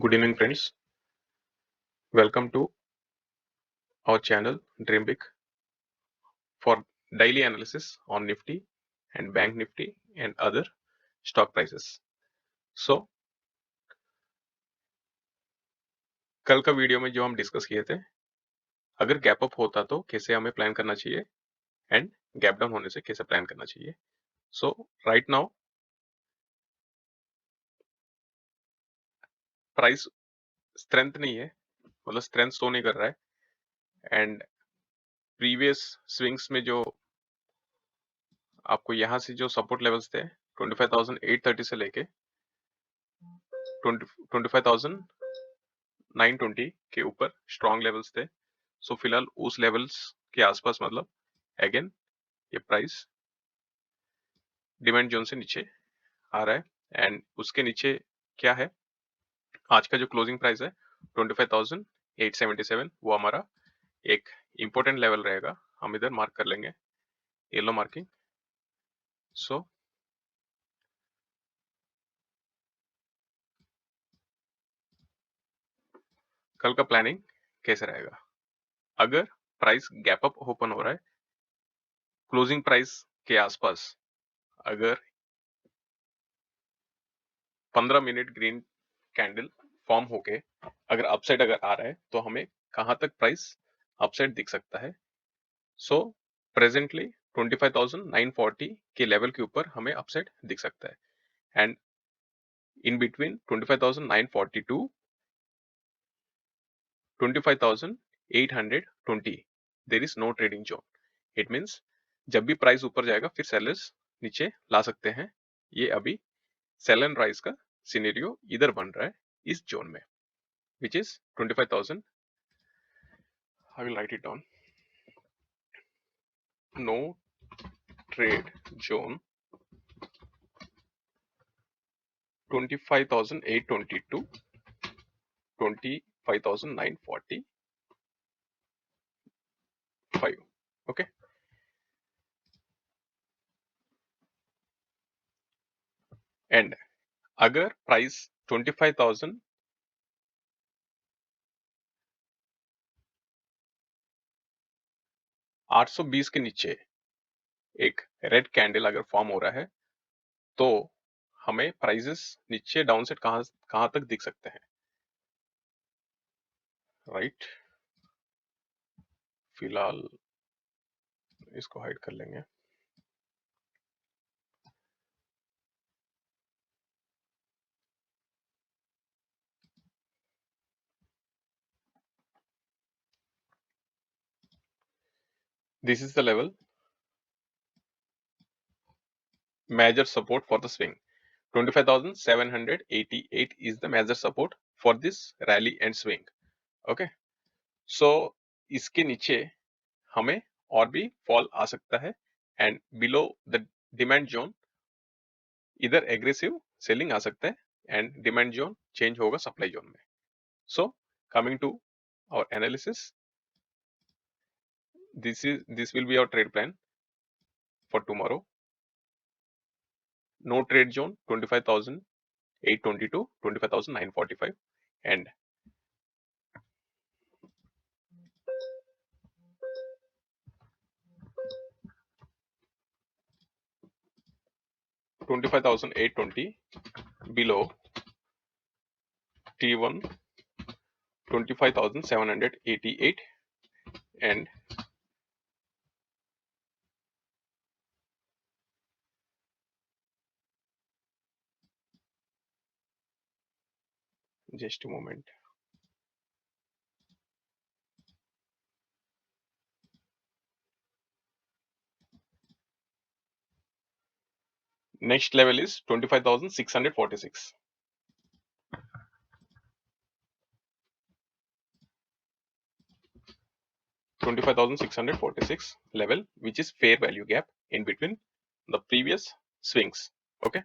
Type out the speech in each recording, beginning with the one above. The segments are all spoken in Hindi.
Good evening, friends. Welcome to our channel Dream Big for daily analysis on Nifty and Bank Nifty and other stock prices. So, कल का वीडियो में जो हम डिस्कस किए थे, अगर गैप अप होता तो कैसे हमें प्लान करना चाहिए एंड गैप डाउन होने से कैसे प्लान करना चाहिए. सो राइट नाउ प्राइस स्ट्रेंथ नहीं है, मतलब स्ट्रेंथ शो नहीं कर रहा है एंड प्रीवियस स्विंग्स में जो आपको यहाँ से जो सपोर्ट लेवल्स थे 25,830 से लेके 25,920 के ऊपर स्ट्रॉन्ग लेवल्स थे. सो फिलहाल उस लेवल्स के आसपास, मतलब अगेन ये प्राइस डिमांड जोन से नीचे आ रहा है एंड उसके नीचे क्या है, आज का जो क्लोजिंग प्राइस है 25,877, वो हमारा एक इंपॉर्टेंट लेवल रहेगा. हम इधर मार्क कर लेंगे, येलो मार्किंग. सो कल का प्लानिंग कैसे रहेगा? अगर प्राइस गैप अप ओपन हो रहा है क्लोजिंग प्राइस के आसपास, अगर 15 मिनट ग्रीन कैंडल फॉर्म होके अगर अपसाइड अगर आ रहा है तो हमें कहां तक प्राइस अपसाइड दिख सकता है. सो प्रेजेंटली 25,940 के लेवल के ऊपर हमें अपसाइड दिख सकता है and in between 25,940 to 25,820 there is no trading zone. It means जब भी प्राइस ऊपर जाएगा फिर सेलर्स नीचे ला सकते हैं. ये अभी सेल एंड राइज का सिनेरियो इधर बन रहा है इस जोन में, which is 25,000. I will write it down. No trade zone 25,820 to 25,945. Okay. And अगर प्राइस 25,820 के नीचे एक रेड कैंडल अगर फॉर्म हो रहा है तो हमें प्राइसेस नीचे डाउनसाइड कहां तक दिख सकते हैं, राइट? फिलहाल इसको हाइड कर लेंगे. This is the level major support for the swing. 25,788 is the major support for this rally and swing. Okay. So इसके नीचे हमें और भी फॉल आ सकता है and below the demand zone इधर एग्रेसिव सेलिंग आ सकता है एंड डिमांड जोन चेंज होगा सप्लाई जोन में. So coming to our analysis, this will be our trade plan for tomorrow. No trade zone 25,820 to 25,945 and 25,820 below T1 25,788 and just a moment. Next level is 25,646. $25,646 level, which is fair value gap in between the previous swings. Okay.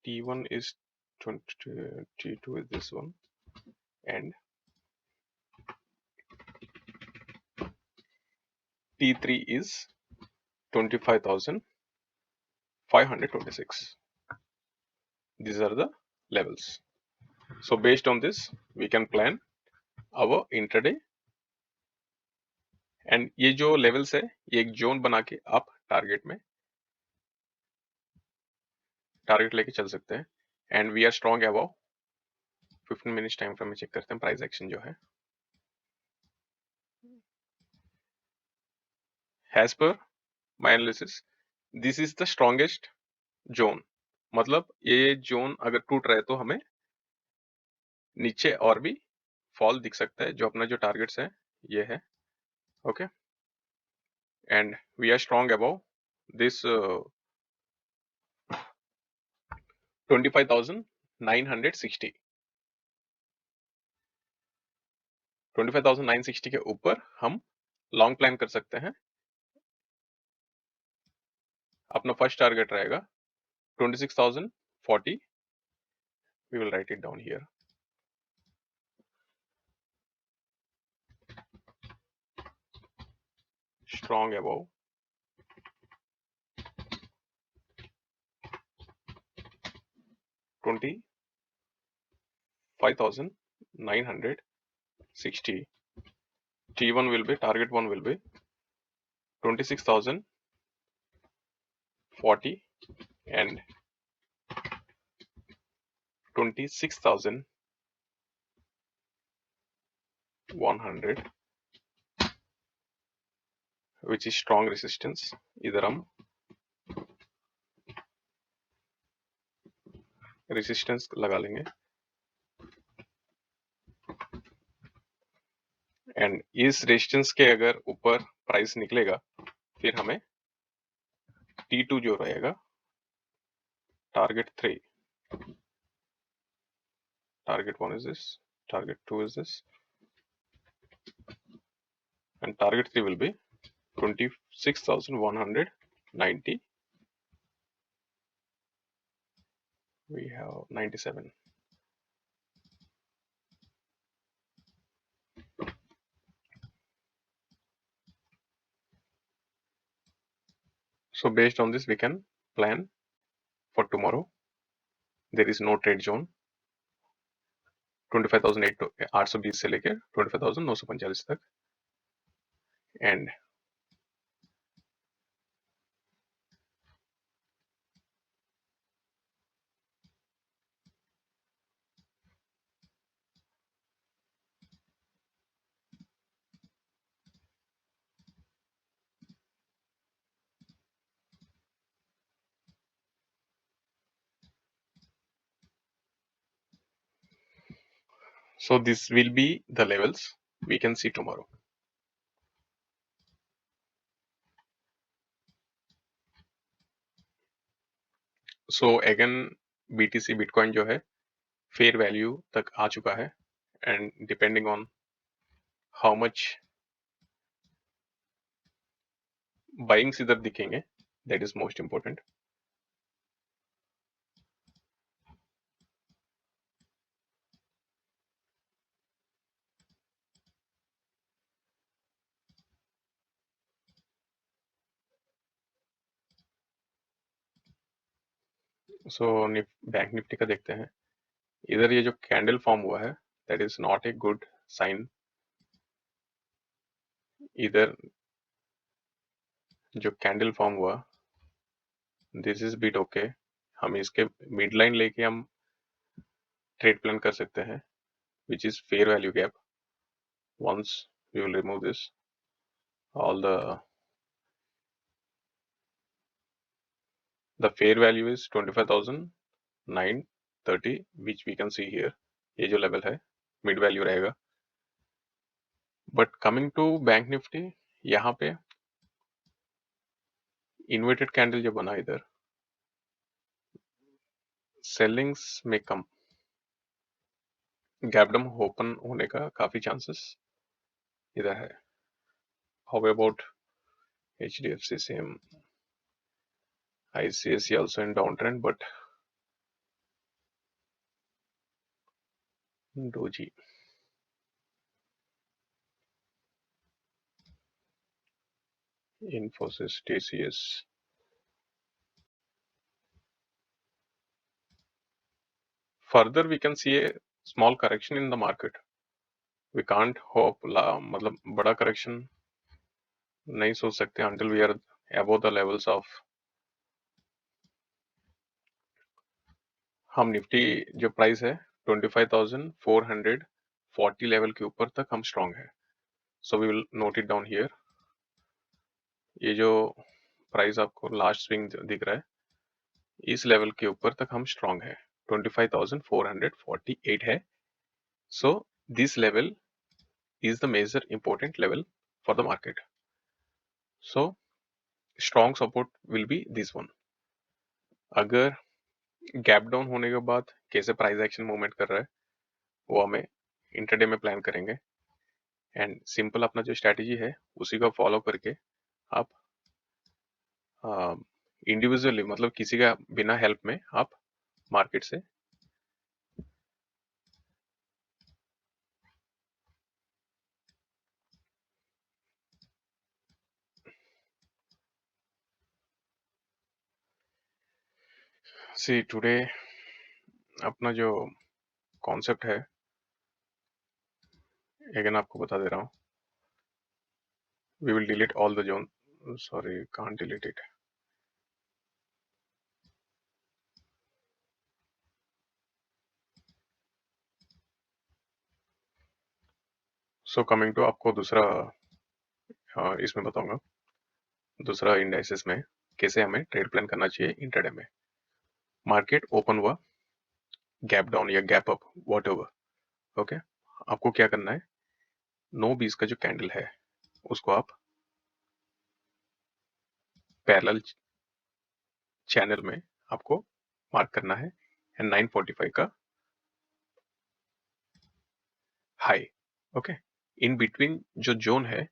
T1 is 22, T2 is this one, and T3 is 25,526. These are the levels. So based on this, we can plan our intraday. And ये जो लेवल्स है, ये एक जोन बना के आप टारगेट लेके चल सकते हैं. And we are strong above 15 minutes time frame में चेक करते हैं प्राइस एक्शन जो है. As per my analysis, this is the strongest zone. मतलब ये जोन अगर टूट रहा है तो हमें नीचे और भी फॉल दिख सकता है. जो अपना जो टारगेट्स है ये है. Okay, and we are strong above this 25,960. 25,960 के ऊपर हम लॉन्ग प्लान कर सकते हैं. अपना फर्स्ट टारगेट रहेगा 26,040. We will write it down here. Strong above 25,960. T1 will be, target 1 will be 26,040 and 26,100, which is strong resistance. इधर हम resistance लगा लेंगे. एंड इस रेजिस्टेंस के अगर ऊपर प्राइस निकलेगा फिर हमें T2 जो रहेगा target 3, target 1 is this, target 2 is this, and target 3 will be 26,190. We have 97. So based on this we can plan for tomorrow. There is no trade zone. 25,820 से लेकर 25,945 तक. And so this will be the levels we can see tomorrow. So again BTC Bitcoin जो है फेयर वैल्यू तक आ चुका है. And depending on how much buyings इधर दिखेंगे, that is most important. So bank Nifty का देखते हैं. इधर ये जो कैंडल फॉर्म हुआ है that is not a good sign. इधर जो कैंडल फॉर्म हुआ दिस इज बिट ओके. हम इसके मिड लाइन लेके हम ट्रेड प्लान कर सकते हैं which is fair value gap. Once we will remove this all the fair value is 25,930 which we can see here. ये जो लेवल है मिड वैल्यू रहेगा. But coming to bank Nifty, यहाँ पे इन्वर्टेड कैंडल जो बना इधर सेलिंग्स में कम, गैपडम ओपन होने का काफी चांसेस इधर है. How about HDFC, same. ICICI also in downtrend, but Doji. Infosys, TCS. Further, we can see a small correction in the market. We can't hope मतलब बड़ा correction नहीं सोच सकते until we are above the levels of हम निफ्टी जो प्राइस है 25,440 लेवल के ऊपर तक हम स्ट्रांग है. So we will note it down here. ये जो प्राइस आपको लास्ट स्विंग दिख रहा है इस लेवल के ऊपर तक हम स्ट्रांग है. 25,448 है. So this level is the major important level for the market. So strong support will be this one. अगर गैप डाउन होने के बाद कैसे प्राइस एक्शन मूवमेंट कर रहा है वो हमें इंटरडे में प्लान करेंगे. एंड सिंपल अपना जो स्ट्रैटेजी है उसी को फॉलो करके आप इंडिविजुअली मतलब किसी का बिना हेल्प में आप मार्केट से सी टुडे अपना जो कॉन्सेप्ट है अगेन आपको बता दे रहा हूँ. We will delete all the zone. Sorry can't delete it. So coming to आपको दूसरा इसमें बताऊंगा दूसरा इंडाइसेस में कैसे हमें ट्रेड प्लान करना चाहिए इंट्राडे में. मार्केट ओपन हुआ गैप डाउन या gap up what ever. Okay, आपको क्या करना है 9-20 का जो कैंडल है उसको आप पैरेलल चैनल में आपको मार्क करना है एंड 945 का हाई. ओके, इन बिटवीन जो जोन है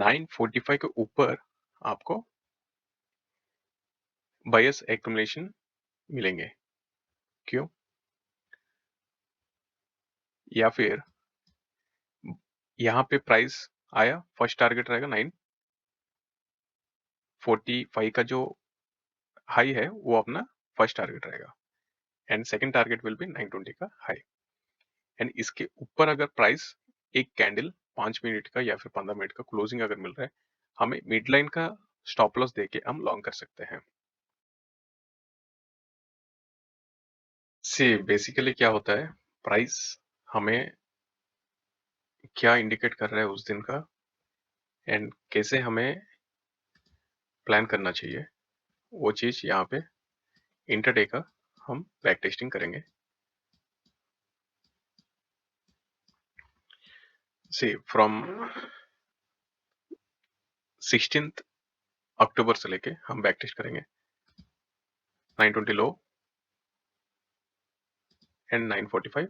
945 के ऊपर आपको बायस एक्युमुलेशन मिलेंगे. क्यों? या फिर यहाँ पे प्राइस आया फर्स्ट टारगेट रहेगा 945 का जो हाई है वो अपना फर्स्ट टारगेट रहेगा and second target will be 920 का हाई. एंड इसके ऊपर अगर प्राइस एक कैंडल 5 मिनट का या फिर 15 मिनट का क्लोजिंग अगर मिल रहा है हमें मिड लाइन का स्टॉप लॉस देके हम लॉन्ग कर सकते हैं. सी बेसिकली क्या होता है प्राइस हमें क्या इंडिकेट कर रहा है उस दिन का एंड कैसे हमें प्लान करना चाहिए वो चीज यहाँ पे इंटरडे का हम बैक टेस्टिंग करेंगे. सी फ्रॉम 16 अक्टूबर से लेके हम बैक टेस्ट करेंगे 920 लो and 945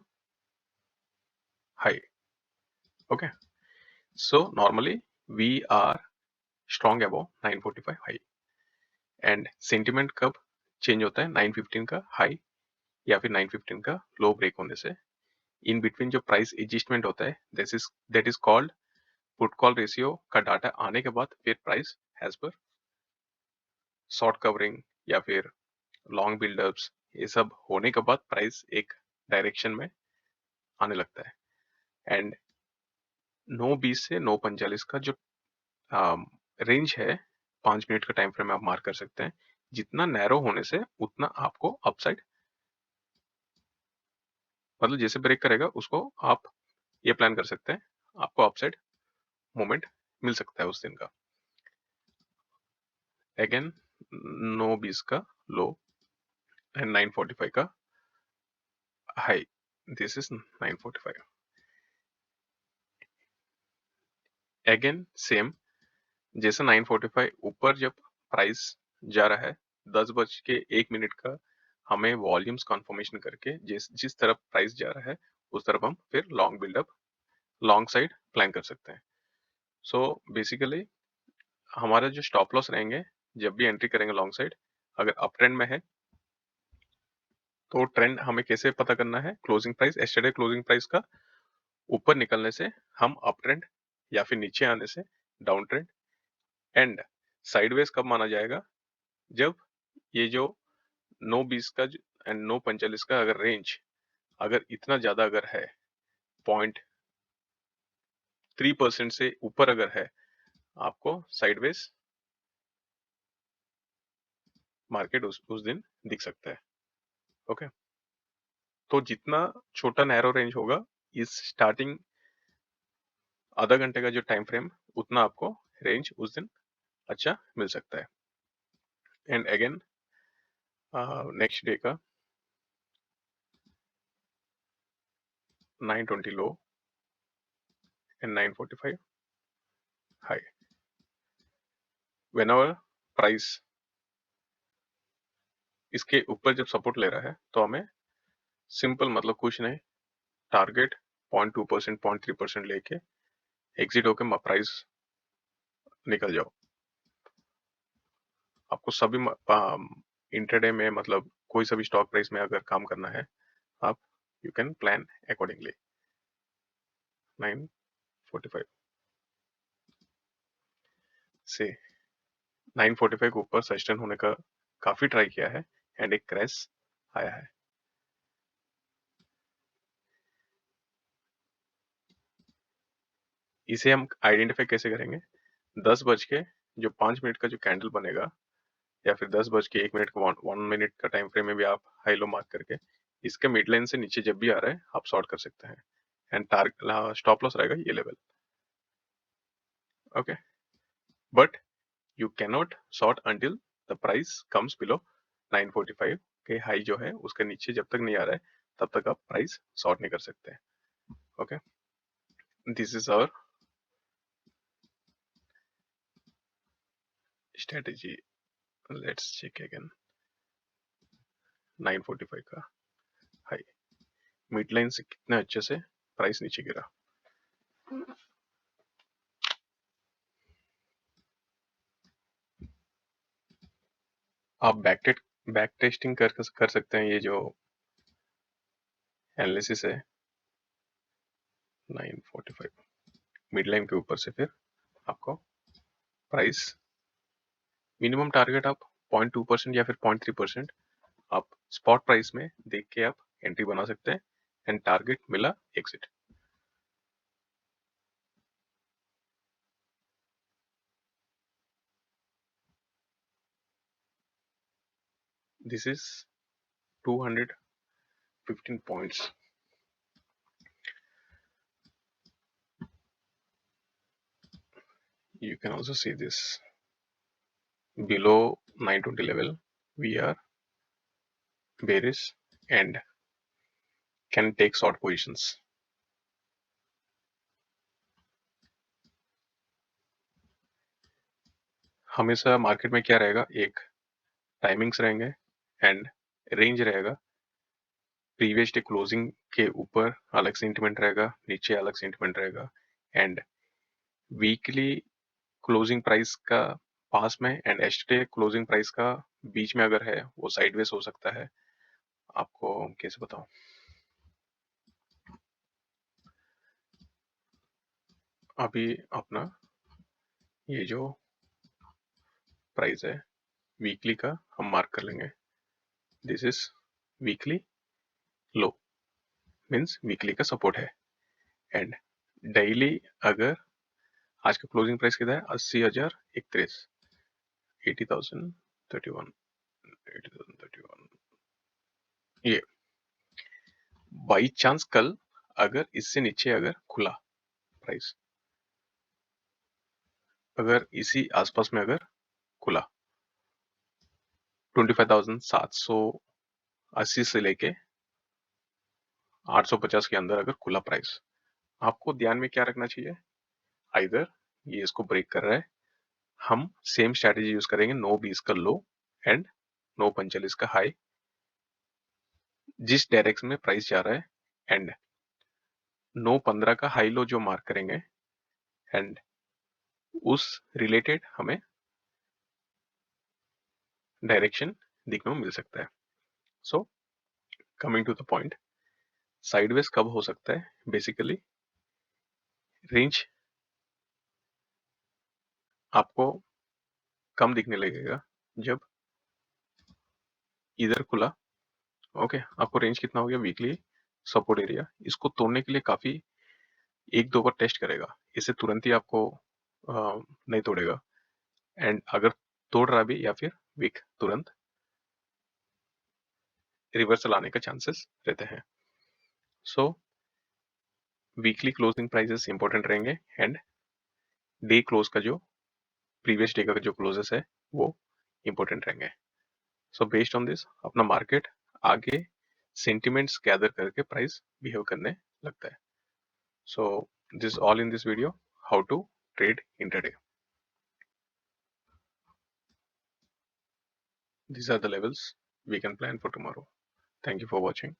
high. Okay, so normally we are strong above 945 high and sentiment कब चेंज होता है 915 का हाई या फिर 915 का लो ब्रेक होने से. इन बिटवीन जो प्राइस एडजस्टमेंट होता है that is called put call ratio का डाटा आने के बाद फिर price as per short covering या फिर लॉन्ग बिल्डअप्स ये सब होने के बाद प्राइस एक डायरेक्शन में आने लगता है. एंड 9:20 से 9:45 का जो रेंज है 5 मिनट का टाइम फ्रेम आप मार्क कर सकते हैं. जितना नैरो होने से उतना आपको अपसाइड मतलब जैसे ब्रेक करेगा उसको आप ये प्लान कर सकते हैं आपको अपसाइड मोमेंट मिल सकता है उस दिन का. अगेन 9:20 का लो एंड 9:45 का high. This is 9:45. Again same जैसे 9:45 ऊपर जब प्राइस जा रहा है 10:01 का हमें वॉल्यूम्स कंफर्मेशन करके जिस तरफ प्राइस जा रहा है उस तरफ हम फिर long buildup long side plan कर सकते हैं. सो बेसिकली हमारा जो स्टॉप लॉस रहेंगे जब भी एंट्री करेंगे लॉन्ग साइड अगर अप ट्रेंड में है तो ट्रेंड हमें कैसे पता करना है closing price yesterday closing price का ऊपर निकलने से हम अप ट्रेंड या फिर नीचे आने से डाउन ट्रेंड एंड साइडवेज कब माना जाएगा, जब ये जो 9-20 का एंड 9-45 का अगर रेंज अगर इतना ज्यादा अगर है, 0.3% से ऊपर अगर है, आपको साइडवेज मार्केट उस दिन दिख सकता है। ओके, तो जितना छोटा नैरो रेंज होगा इस स्टार्टिंग आधा घंटे का जो टाइम फ्रेम, उतना आपको रेंज उस दिन अच्छा मिल सकता है। एंड अगेन नेक्स्ट डे का 920 लो एंड 945 हाई। व्हेनेवर प्राइस इसके ऊपर जब सपोर्ट ले रहा है तो हमें सिंपल, मतलब कुछ नहीं, टारगेट 0.2% 0.3% लेके एग्जिट होके प्राइस निकल जाओ। आपको सभी इंट्राडे में, मतलब कोई सा भी स्टॉक प्राइस में अगर काम करना है, आप यू कैन प्लान अकॉर्डिंगली। 945 से 945 के ऊपर सस्टेन होने का काफी ट्राई किया है एंड एक क्रैश आया है। इसे हम आइडेंटिफाई कैसे करेंगे, 10 बज के जो 5 मिनट का जो कैंडल बनेगा, या फिर 10 बज के 1 मिनट का 1 मिनट का टाइम फ्रेम में भी आप हाई लो मार्क करके इसके मिड लाइन से नीचे जब भी आ रहा है आप शॉर्ट कर सकते हैं एंड टारगेट स्टॉप लॉस रहेगा ये level. Okay, but you can not short until the price comes below 945 के हाई जो है उसके नीचे जब तक नहीं आ रहा है तब तक आप प्राइस शॉर्ट नहीं कर सकते हैं। Okay, this is our strategy. Let's check again 945 का हाई, मिड लाइन से कितने अच्छे से प्राइस नीचे गिरा। आप बैक टेस्टिंग कर सकते हैं, ये जो एनालिसिस है 945 मिड लाइन के ऊपर से फिर आपको प्राइस मिनिमम टारगेट आप 0.2% या फिर 0.3% आप स्पॉट प्राइस में देख के आप एंट्री बना सकते हैं एंड टारगेट मिला exit. This is 215 points. You can also see this below 920 level we are bearish and can take short positions. हमेशा मार्केट में क्या रहेगा, एक टाइमिंग्स रहेंगे एंड रेंज रहेगा। प्रीवियस डे क्लोजिंग के ऊपर अलग सेंटिमेंट रहेगा, नीचे अलग सेंटिमेंट रहेगा एंड वीकली क्लोजिंग प्राइस का पास में एंड एस्टरडे क्लोजिंग प्राइस का बीच में अगर है वो साइडवेज हो सकता है। आपको कैसे बताऊं, अभी अपना ये जो प्राइस है वीकली का हम मार्क कर लेंगे। This is weekly low, means weekly का सपोर्ट है एंड डेली अगर आज का क्लोजिंग प्राइस कितना है, 80,031, 80,031, 80,031। ये बाई चांस कल अगर इससे नीचे अगर खुला प्राइस, अगर इसी आसपास में अगर खुला 25,780 से लेके 850 के अंदर अगर खुला प्राइस, आपको ध्यान में क्या रखना चाहिए, आइदर ये इसको ब्रेक कर रहा है, हम सेम स्ट्रेटेजी यूज करेंगे, 9-20 का लो एंड 9-45 का हाई, जिस डायरेक्शन में प्राइस जा रहा है एंड 9-15 का हाई लो जो मार्क करेंगे एंड उस रिलेटेड हमें डायरेक्शन दिखने में मिल सकता है। So coming to the point, sideways कब हो सकता है, बेसिकली रेंज आपको कम दिखने लगेगा जब इधर खुला। ओके, आपको रेंज कितना हो गया वीकली सपोर्ट एरिया, इसको तोड़ने के लिए काफी 1-2 बार टेस्ट करेगा, इसे तुरंत ही आपको नहीं तोड़ेगा। एंड अगर तोड़ रहा भी या फिर वीक, तुरंत रिवर्सल आने का चांसेस रहते हैं। सो वीकली क्लोजिंग प्राइसेस इंपॉर्टेंट रहेंगे एंड डे क्लोज का जो प्रीवियस डे का जो क्लोजेस है वो इंपॉर्टेंट रहेंगे। सो बेस्ड ऑन दिस अपना मार्केट आगे सेंटिमेंट्स गैदर करके प्राइस बिहेव करने लगता है। So this all in this video, how to trade intraday. These are the levels we can plan for tomorrow. Thank you for watching.